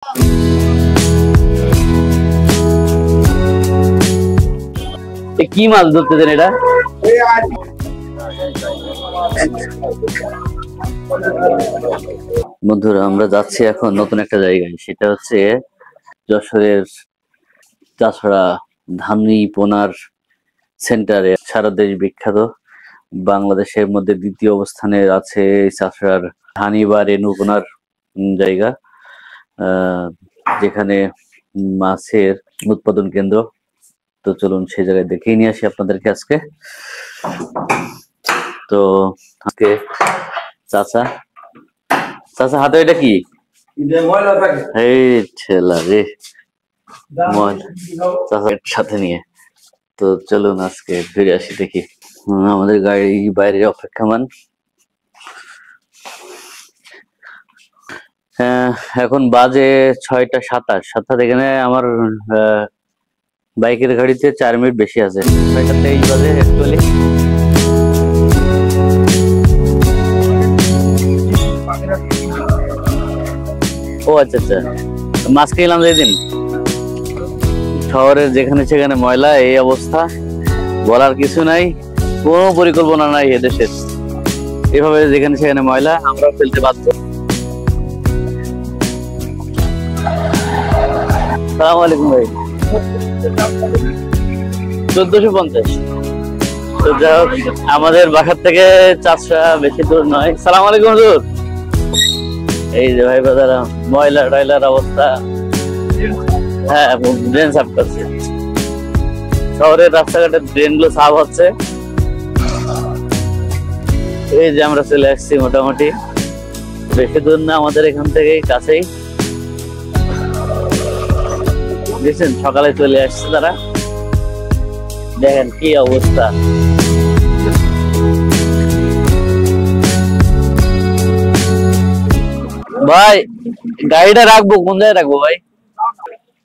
কি মাছ ধরতেছেন এটা? বন্ধুরা, আমরা যাচ্ছি এখন নতুন একটা জায়গায়, সেটা হচ্ছে যশোরের চাষড়া ধানি পোনার সেন্টারে। সারা দেশ বিখ্যাত, বাংলাদেশের মধ্যে দ্বিতীয় অবস্থানে আছে চাষড়ার ধানি বা রেণু পোনার জায়গা, যেখানে মাছের উৎপাদন কেন্দ্র। তো চলুন সেই জায়গায় দেখিয়ে নিয়ে আসি আপনাদেরকে আজকে। তো আজকে চাচা হাতে এটা কি? এই ছেলা রে, চাচার সাথে নিয়ে। তো চলুন আজকে ফিরে আসি, দেখি। আমাদের গাড়ি বাইরে অপেক্ষমান। এখন বাজে 6টা 27। অর্থাৎ এখানে আমার বাইকের গাড়িতে 4 মিনিট বেশি আছে। 6টা 23 বাজে অ্যাকচুয়ালি। ও আচ্ছা আচ্ছা, মাছ খেলাম যেদিন। শহরের যেখানে সেখানে ময়লা, এই অবস্থা, বলার কিছু নাই। কোনো পরিকল্পনা নাই এদেশের। এভাবে যেখানে সেখানে ময়লা আমরা ফেলতে বাধ্য। সালাম আলাইকুম ভাই। 1450। তো যাই হোক, আমাদের বাসার থেকে চাষা বেশি দূর নয়। সালাম আলাইকুম হুজুর। এই যে ভাই বাজার ময়লা টয়লার অবস্থা। হ্যাঁ, ড্রেন সাফ করছে। শহরের রাস্তাঘাটের ড্রেন গুলো সাফ হচ্ছে। এই যে আমরা চলে আসছি, মোটামুটি বেশি দূর না, আমাদের এখান থেকেই কাছেই। দেখছেন, সকালে চলে আসছে তারা। দেখেন কি অবস্থা। ভাই, গাড়িটা রাখবো কোন জায়গায় রাখবো ভাই?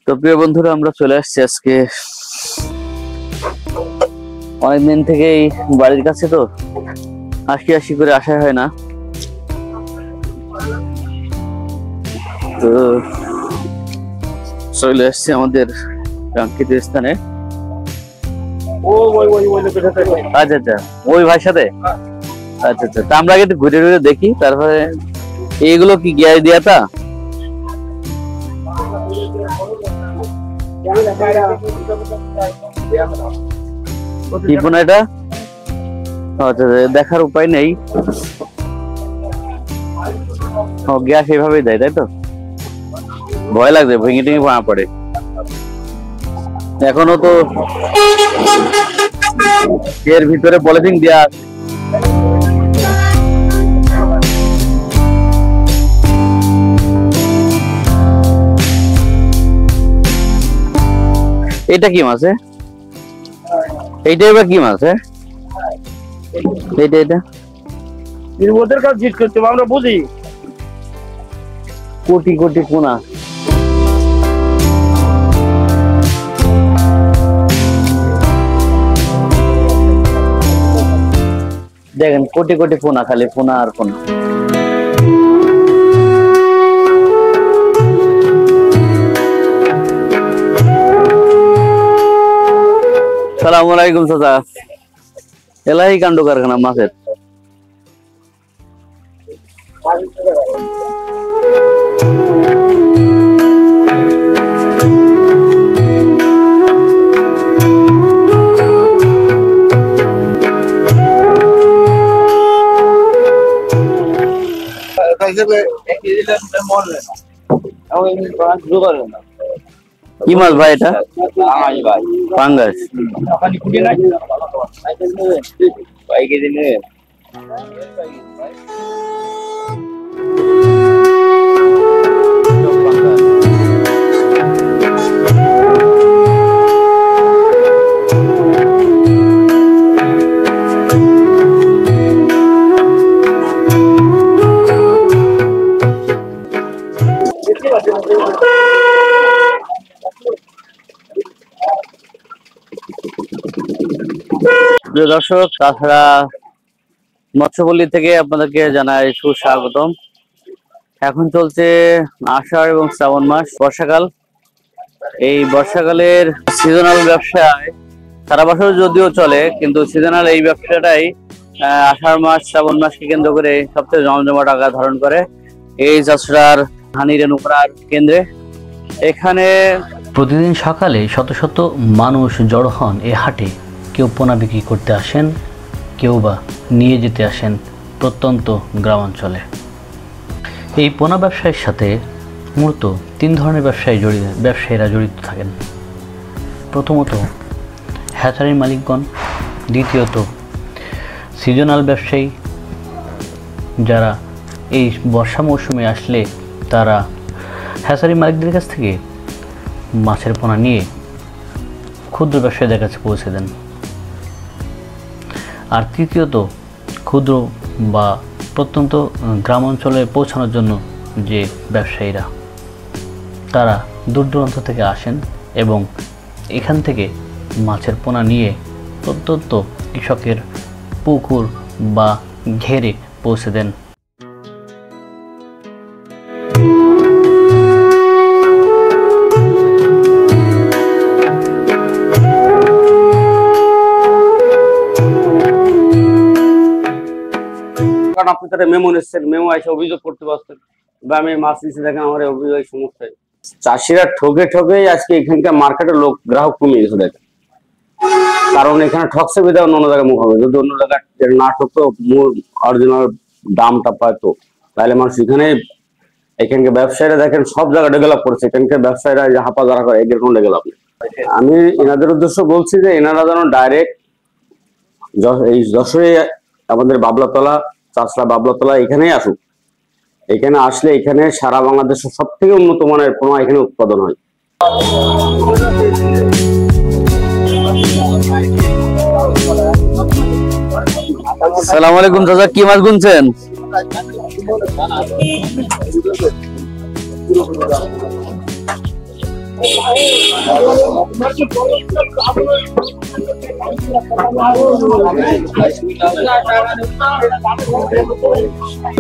তো প্রিয় বন্ধুরা, আমরা চলে আসছি আজকে অনেকদিন থেকেই বাড়ির কাছে। তো আসি করে আসা হয় না। তো চলে আসছি আমাদের কাঙ্ক্ষিত স্থানে। আচ্ছা আচ্ছা, ওই ভাইয়ের সাথে। আচ্ছা আচ্ছা, তা আমরা আগে ঘুরে ঘুরে দেখি, তারপরে। এইগুলো কি গ্যাস দিয়াটা? কি পোনা এটা? আচ্ছা, দেখার উপায় নেই। গ্যাস এইভাবেই দেয়, তাই তো? ভয় লাগছে ভেঙে টেঙে ভাঙা পড়ে। এখনো তো এর ভিতরে পলিথিন দেওয়া আছে। এটা কি মাছ? এইটা এবার কি মাছ? এটা ওদের কাছে জিজ্ঞেস করতে হবে, আমরা বুঝি। কোটি কোটি পোনা। দেখেন, কোটি কোটি পোনা, খালি পোনা আর পোনা। সালাম আলাইকুম চাচা। এলাই কাণ্ড কারখানা মাছের। কি মাছ ভাই এটা? পাঙ্গাস। প্রিয় দর্শক, তাছাড়া মৎস্যপল্লী থেকে আপনাদেরকে জানাই সুস্বাগতম। এখন চলছে আষাঢ় এবং শ্রাবণ মাস, বর্ষাকাল। এই বর্ষাকালের সিজনাল ব্যবসায় সারা বছর যদিও চলে, কিন্তু সিজনাল এই ব্যবসাটাই আষাঢ় মাস শ্রাবণ মাসকে কেন্দ্র করে সবচেয়ে জমজমাট আকার ধারণ করে এই চাষড়ার হানি রেণুপাড়ার কেন্দ্রে। এখানে প্রতিদিন সকালে শত শত মানুষ জড়ো হন এ হাটে। কেউ পোনা বিক্রি করতে আসেন, কেউ বা নিয়ে যেতে আসেন প্রত্যন্ত গ্রামাঞ্চলে। এই পোনা ব্যবসায়ের সাথে মূলত 3 ধরনের ব্যবসায়ীরা জড়িত থাকেন। প্রথমত হ্যাচারির মালিকগণ, দ্বিতীয়ত সিজনাল ব্যবসায়ী, যারা এই বর্ষা মৌসুমে আসলে তারা হ্যাচারি মালিকদের কাছ থেকে মাছের পোনা নিয়ে ক্ষুদ্র ব্যবসায়ীদের কাছে পৌঁছে দেন। আর তৃতীয়ত ক্ষুদ্র বা প্রত্যন্ত গ্রাম অঞ্চলে পৌঁছানোর জন্য যে ব্যবসায়ীরা, তারা দূর দূরান্ত থেকে আসেন এবং এখান থেকে মাছের পোনা নিয়ে প্রত্যন্ত কৃষকের পুকুর বা ঘেরে পৌঁছে দেন। আপনি তারা মেমো নিচ্ছেন, মেমো এসে অভিযোগ করতে পারছেন বা আমি মাছ নিচ্ছি, দেখেন আমার অভিযোগ সমস্যায় চাষিরা ঠকে ঠকে আজকে এখানকার মার্কেটের লোক গ্রাহক কমে গেছে। দেখেন, কারণ এখানে ঠকছে বিধায় অন্য জায়গায় মুখ হবে। যদি অন্য জায়গায় না ঠকতো, অরিজিনাল দামটা পাইতো, তাহলে মানুষ এখানকার ব্যবসায়ীরা দেখেন সব জায়গায় ডেভেলপ করছে। এখানকার ব্যবসায়ীরা হাপা যারা করে এরকম ডেভেলপ নেই। আমি এনাদের উদ্দেশ্য বলছি যে এনারা যেন ডাইরেক্ট এই যশোরে আমাদের বাবলাতলা, চাষড়া বাবলাতলা এখানেই আসুক। এখানে আসলে এখানে সারা বাংলাদেশের সব থেকে উন্নত মানের পোনা এখানে উৎপাদন হয়। আসসালামু আলাইকুম চাচা, কি মাছ গুনছেন?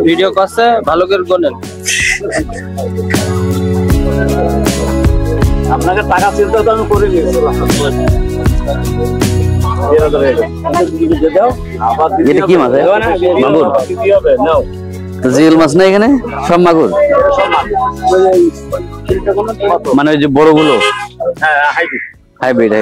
ভিডিও করছে ভালো করে গোনেন। আপনাকে টাকা চিন্তা তো আমি করে নিয়েছি। এটা কি মাছ? মাগুর? জিওল মাছ না এখানে? সব মাগুর? মানে ওই যে বড়গুলো? হাইব্রিড।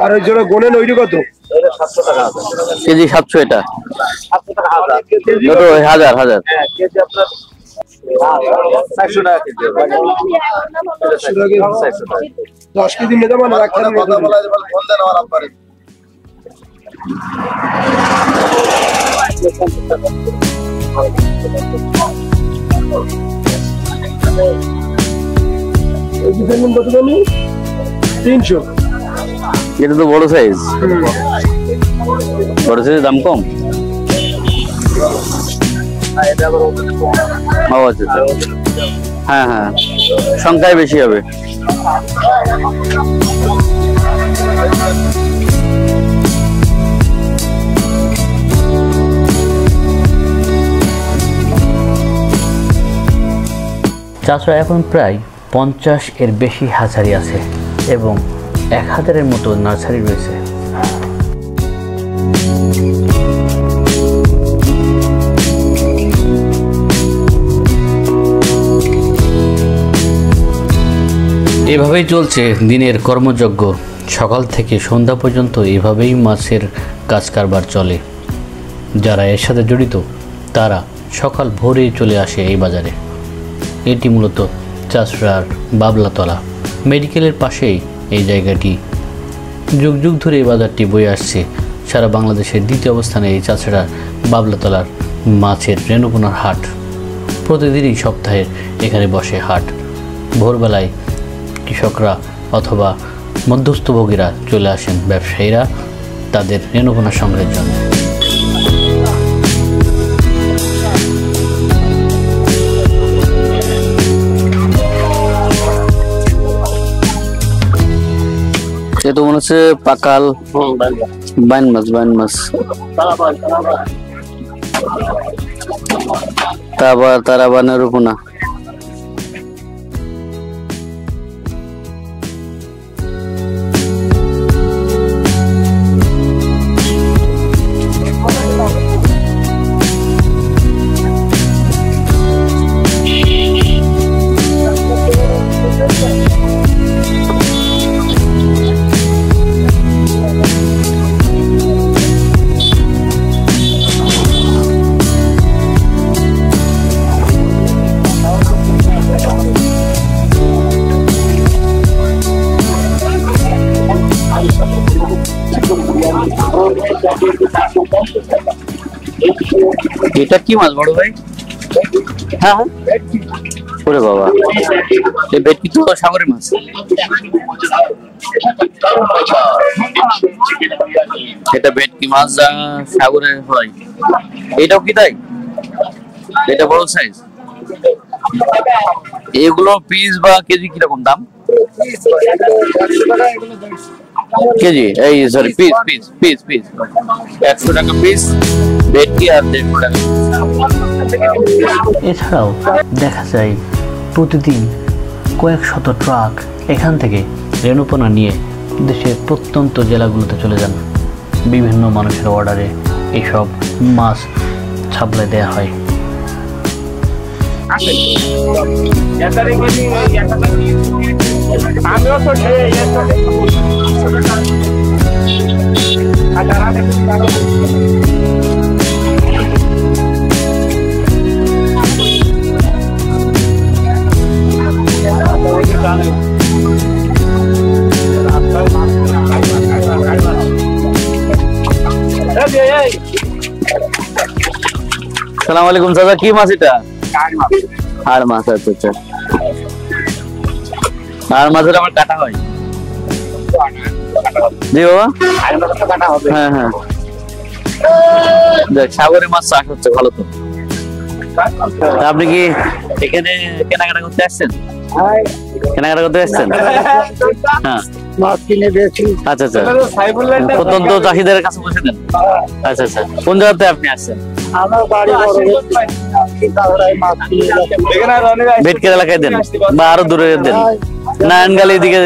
আর ওই জন্য গোনেন ওইটা কত? কেজি 700। এটা 1000 10 কেজি নিতে মানে কথা বলা ফোন দেন আমার আব্বারে। কত বলি? 300। এটা তো বড় সাইজ। বড় সাইজের দাম কম। আচ্ছা, হ্যাঁ, সংখ্যায় বেশি হবে। চাষরা এখন প্রায় 50 এর বেশি হ্যাচারি আছে এবং 1000-এর মতো নার্সারি রয়েছে। এভাবেই চলছে দিনের কর্মযজ্ঞ। সকাল থেকে সন্ধ্যা পর্যন্ত এভাবেই মাছের কাজ কারবার চলে। যারা এর সাথে জড়িত তারা সকাল ভোরেই চলে আসে এই বাজারে। এটি মূলত চাষড়ার বাবলাতলা মেডিকেলের পাশেই এই জায়গাটি। যুগ যুগ ধরে এই বাজারটি বয়ে আসছে। সারা বাংলাদেশের দ্বিতীয় অবস্থানে এই চাষড়ার বাবলাতলার মাছের রেণুপোনার হাট। প্রতিদিনই সপ্তাহের এখানে বসে হাট। ভোরবেলায় কৃষকরা অথবা মধ্যস্থভোগীরা চলে আসেন, ব্যবসায়ীরা তাদের রেণুপোনা সংগ্রহের জন্য। এটা মনে হচ্ছে পাকাল বাইন মাছ তারপর তারা বানের উপনা। এটা কি মাছ বড় ভাই? হ্যাঁ ওরে বাবা, এই ভেটকি তো সাগরের মাছ। এটা ভেটকি মাছ যা সাগরে হয়, এটাও কি তাই? এটা বড় সাইজ। এগুলো পিস বা কেজি কিরকম দাম? কেজি এই sorry piece piece piece piece 100 টাকা পিস ভেটকি আর 150 টাকা। এছাড়াও দেখা যায় প্রতিদিন কয়েক শত ট্রাক এখান থেকে রেণুপোনা নিয়ে দেশের প্রত্যন্ত জেলাগুলোতে চলে যান। বিভিন্ন মানুষের অর্ডারে এইসব মাছ সাপ্লাই দেওয়া হয়। সালাম আলাইকুম চাচা, কি মাছ এটা? হাড় মাছ। আচ্ছা আচ্ছা, হাড় মাছের আমার কাটা হয়। জি বাবা, হ্যাঁ হ্যাঁ, দেখ সাগরের মাছ চাষ হচ্ছে ভালো তো। আপনি কি এখানে কেনাকাটা করতে আসছেন? কেনাকাটা করতে আসছেন? হ্যাঁ, মাছ কিনে দিয়েছি। আচ্ছা আচ্ছা, প্রত্যন্ত চাষিদের কাছে পৌঁছে দেন। আচ্ছা আচ্ছা, কোন জায়গাতে আপনি আসছেন? আমার বাড়ি মাছ কিনে বেটকের এলাকায় দেন বা আরো দূরে দেন, নারায়ণগালির দিকে।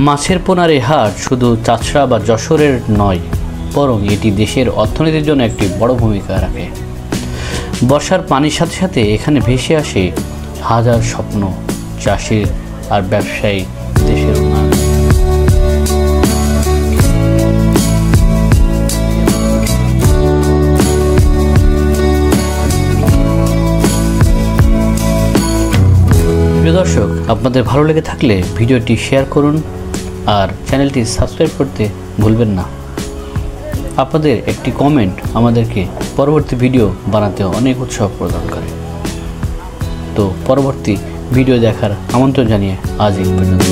মাছের পোনার এই হাট শুধু চাচড়া বা যশোরের নয়, বরং এটি দেশের অর্থনীতির জন্য একটি বড় ভূমিকা রাখে। বর্ষার পানির সাথে সাথে এখানে ভেসে আসে হাজার স্বপ্ন, চাষির আর ব্যবসায়ী, দেশের উন্নয়ন। প্রিয় দর্শক, আপনাদের ভালো লেগে থাকলে ভিডিওটি শেয়ার করুন আর চ্যানেলটি সাবস্ক্রাইব করতে ভুলবেন না। আপনাদের একটি কমেন্ট আমাদেরকে পরবর্তী ভিডিও বানাতে অনেক উৎসাহ প্রদান করে। তো পরবর্তী ভিডিও দেখার আমন্ত্রণ জানিয়ে আজ এই পর্যন্ত।